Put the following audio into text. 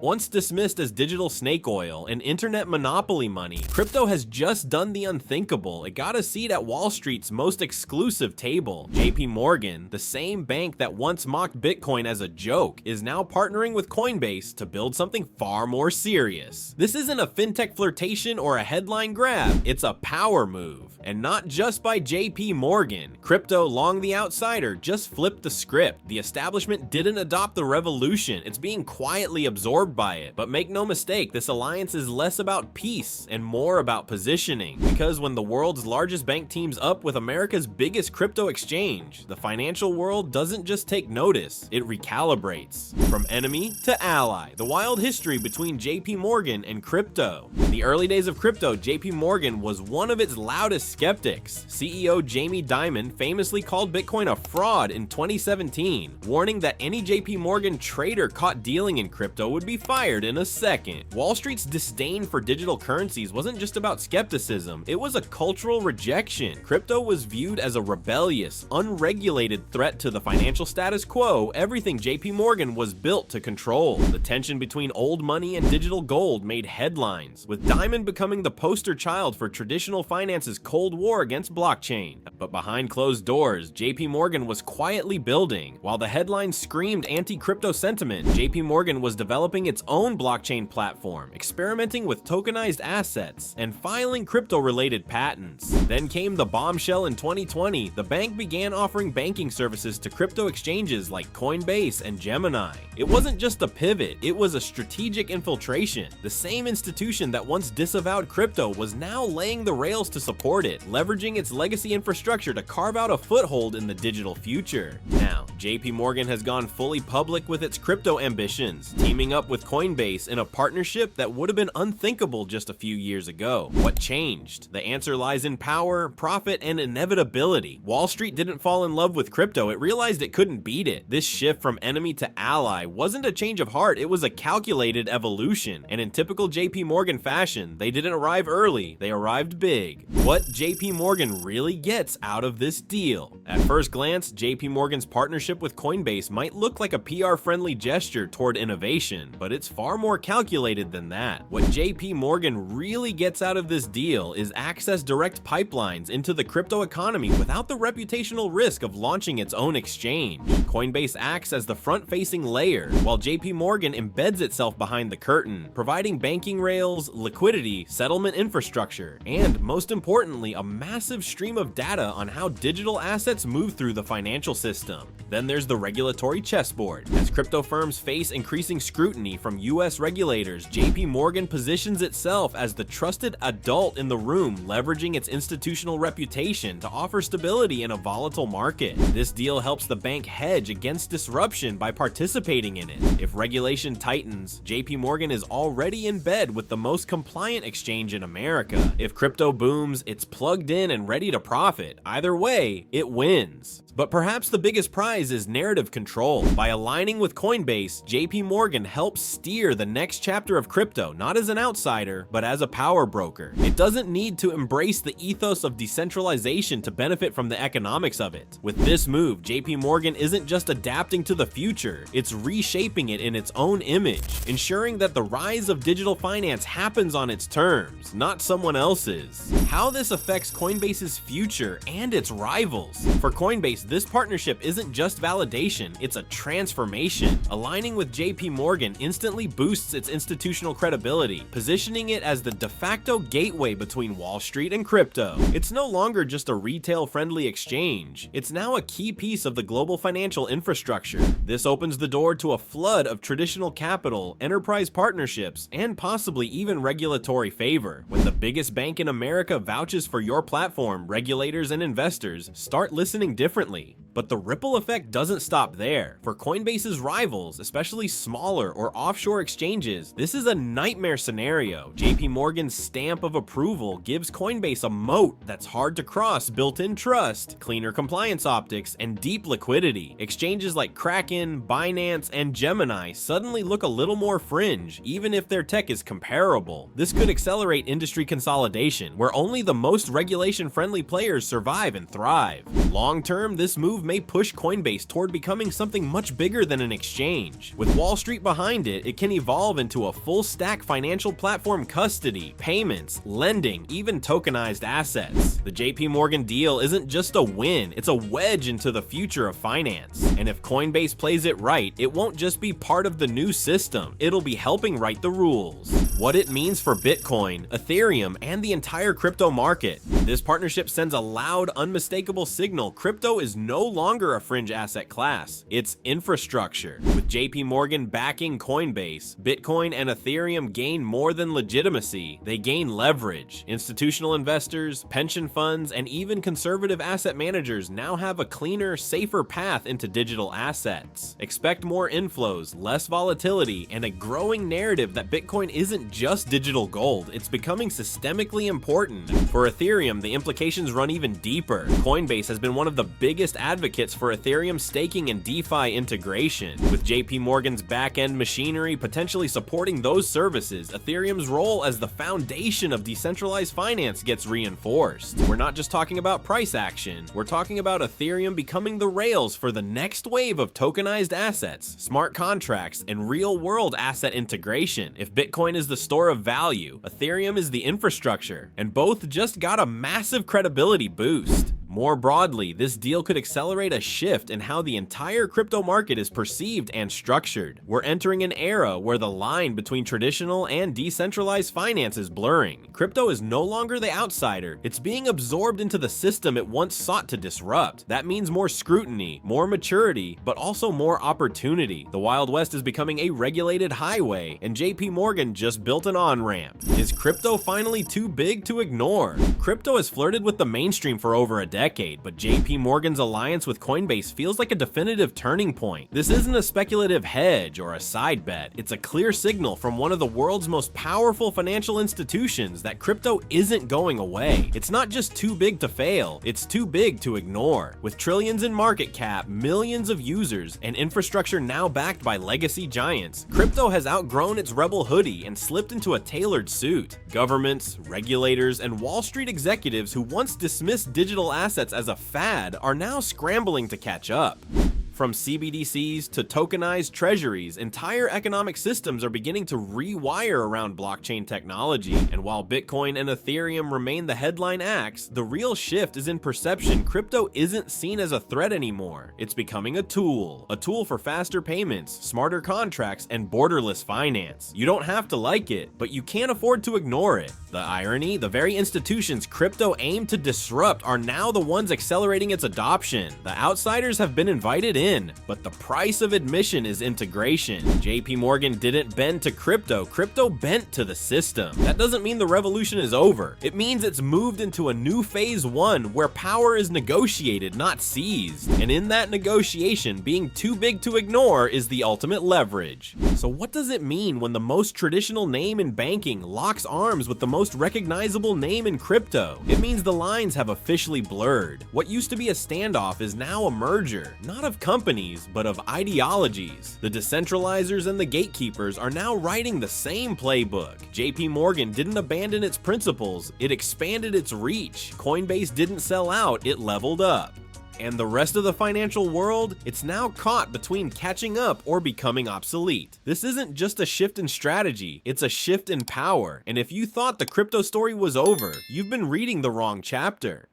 Once dismissed as digital snake oil and internet monopoly money, crypto has just done the unthinkable. It got a seat at Wall Street's most exclusive table. JPMorgan, the same bank that once mocked Bitcoin as a joke, is now partnering with Coinbase to build something far more serious. This isn't a fintech flirtation or a headline grab, it's a power move. And not just by JPMorgan. Crypto long the outsider just flipped the script. The establishment didn't adopt the revolution, it's being quietly absorbed by it. But make no mistake, this alliance is less about peace and more about positioning. Because when the world's largest bank teams up with America's biggest crypto exchange, the financial world doesn't just take notice, it recalibrates. From enemy to ally, the wild history between JPMorgan and crypto. In the early days of crypto, JPMorgan was one of its loudest skeptics. CEO Jamie Dimon famously called Bitcoin a fraud in 2017, warning that any JPMorgan trader caught dealing in crypto would be fired in a second. Wall Street's disdain for digital currencies wasn't just about skepticism, it was a cultural rejection. Crypto was viewed as a rebellious, unregulated threat to the financial status quo, everything JPMorgan was built to control. The tension between old money and digital gold made headlines, with Dimon becoming the poster child for traditional finance's Cold War against blockchain. But behind closed doors, JPMorgan was quietly building. While the headlines screamed anti-crypto sentiment, JPMorgan was developing its own blockchain platform, experimenting with tokenized assets, and filing crypto-related patents. Then came the bombshell in 2020. The bank began offering banking services to crypto exchanges like Coinbase and Gemini. It wasn't just a pivot, it was a strategic infiltration. The same institution that once disavowed crypto was now laying the rails to support it, leveraging its legacy infrastructure to carve out a foothold in the digital future. Now, JPMorgan has gone fully public with its crypto ambitions, teaming up with Coinbase in a partnership that would have been unthinkable just a few years ago. What changed? The answer lies in power, profit, and inevitability. Wall Street didn't fall in love with crypto, it realized it couldn't beat it. This shift from enemy to ally wasn't a change of heart, it was a calculated evolution. And in typical JPMorgan fashion, they didn't arrive early, they arrived big. What JPMorgan really gets out of this deal? At first glance, JPMorgan's partnership with Coinbase might look like a PR-friendly gesture toward innovation, but it's far more calculated than that. What JPMorgan really gets out of this deal is access direct pipelines into the crypto economy without the reputational risk of launching its own exchange. Coinbase acts as the front-facing layer, while JPMorgan embeds itself behind the curtain, providing banking rails, liquidity, settlement infrastructure, and most importantly, a massive stream of data on how digital assets move through the financial system. Then there's the regulatory chessboard. As crypto firms face increasing scrutiny from US regulators, JPMorgan positions itself as the trusted adult in the room, leveraging its institutional reputation to offer stability in a volatile market. This deal helps the bank hedge against disruption by participating in it. If regulation tightens, JPMorgan is already in bed with the most compliant exchange in America. If crypto booms, it's plugged in and ready to profit. Either way, it wins. But perhaps the biggest prize is narrative control. By aligning with Coinbase, JPMorgan helps steer the next chapter of crypto, not as an outsider, but as a power broker. It doesn't need to embrace the ethos of decentralization to benefit from the economics of it. With this move, JPMorgan isn't just adapting to the future, it's reshaping it in its own image, ensuring that the rise of digital finance happens on its terms, not someone else's. How this affects Coinbase's future and its rivals. For Coinbase, this partnership isn't just validation, it's a transformation. Aligning with JPMorgan instantly boosts its institutional credibility, positioning it as the de facto gateway between Wall Street and crypto. It's no longer just a retail-friendly exchange, it's now a key piece of the global financial infrastructure. This opens the door to a flood of traditional capital, enterprise partnerships, and possibly even regulatory favor. When the biggest bank in America vouches for your platform, regulators and investors start listening differently. But the ripple effect doesn't stop there. For Coinbase's rivals, especially smaller or offshore exchanges, this is a nightmare scenario. JPMorgan's stamp of approval gives Coinbase a moat that's hard to cross, built-in trust, cleaner compliance optics, and deep liquidity. Exchanges like Kraken, Binance, and Gemini suddenly look a little more fringe, even if their tech is comparable. This could accelerate industry consolidation, where only the most regulation-friendly players survive and thrive. Long term, this move may push Coinbase toward becoming something much bigger than an exchange. With Wall Street behind it, it can evolve into a full-stack financial platform: custody, payments, lending, even tokenized assets. The JPMorgan deal isn't just a win, it's a wedge into the future of finance. And if Coinbase plays it right, it won't just be part of the new system, it'll be helping write the rules. What it means for Bitcoin, Ethereum, and the entire crypto market. This partnership sends a loud, unmistakable signal: crypto is no longer a fringe asset class, it's infrastructure. With JPMorgan backing Coinbase, Bitcoin and Ethereum gain more than legitimacy, they gain leverage. Institutional investors, pension funds, and even conservative asset managers now have a cleaner, safer path into digital assets. Expect more inflows, less volatility, and a growing narrative that Bitcoin isn't just digital gold, it's becoming systemically important. For Ethereum, the implications run even deeper. Coinbase has been one of the biggest advocates for Ethereum staking and DeFi integration. With JPMorgan's back-end machinery potentially supporting those services, Ethereum's role as the foundation of decentralized finance gets reinforced. We're not just talking about price action, we're talking about Ethereum becoming the rails for the next wave of tokenized assets, smart contracts, and real-world asset integration. If Bitcoin is the store of value, Ethereum is the infrastructure, and both just got a massive credibility boost. More broadly, this deal could accelerate a shift in how the entire crypto market is perceived and structured. We're entering an era where the line between traditional and decentralized finance is blurring. Crypto is no longer the outsider, it's being absorbed into the system it once sought to disrupt. That means more scrutiny, more maturity, but also more opportunity. The Wild West is becoming a regulated highway, and JPMorgan just built an on-ramp. Is crypto finally too big to ignore? Crypto has flirted with the mainstream for over a decade, but JPMorgan's alliance with Coinbase feels like a definitive turning point. This isn't a speculative hedge or a side bet, it's a clear signal from one of the world's most powerful financial institutions that crypto isn't going away. It's not just too big to fail, it's too big to ignore. With trillions in market cap, millions of users, and infrastructure now backed by legacy giants, crypto has outgrown its rebel hoodie and slipped into a tailored suit. Governments, regulators, and Wall Street executives who once dismissed digital assets as a fad are now scrambling to catch up. From CBDCs to tokenized treasuries, entire economic systems are beginning to rewire around blockchain technology. And while Bitcoin and Ethereum remain the headline acts, the real shift is in perception. Crypto isn't seen as a threat anymore. It's becoming a tool for faster payments, smarter contracts, and borderless finance. You don't have to like it, but you can't afford to ignore it. The irony, the very institutions crypto aimed to disrupt are now the ones accelerating its adoption. The outsiders have been invited in, but the price of admission is integration. JPMorgan didn't bend to crypto, crypto bent to the system. That doesn't mean the revolution is over. It means it's moved into a new phase one where power is negotiated, not seized. And in that negotiation, being too big to ignore is the ultimate leverage. So what does it mean when the most traditional name in banking locks arms with the most recognizable name in crypto? It means the lines have officially blurred. What used to be a standoff is now a merger, not of companies, but of ideologies. The decentralizers and the gatekeepers are now writing the same playbook. JPMorgan didn't abandon its principles, it expanded its reach. Coinbase didn't sell out, it leveled up. And the rest of the financial world, it's now caught between catching up or becoming obsolete. This isn't just a shift in strategy, it's a shift in power. And if you thought the crypto story was over, you've been reading the wrong chapter.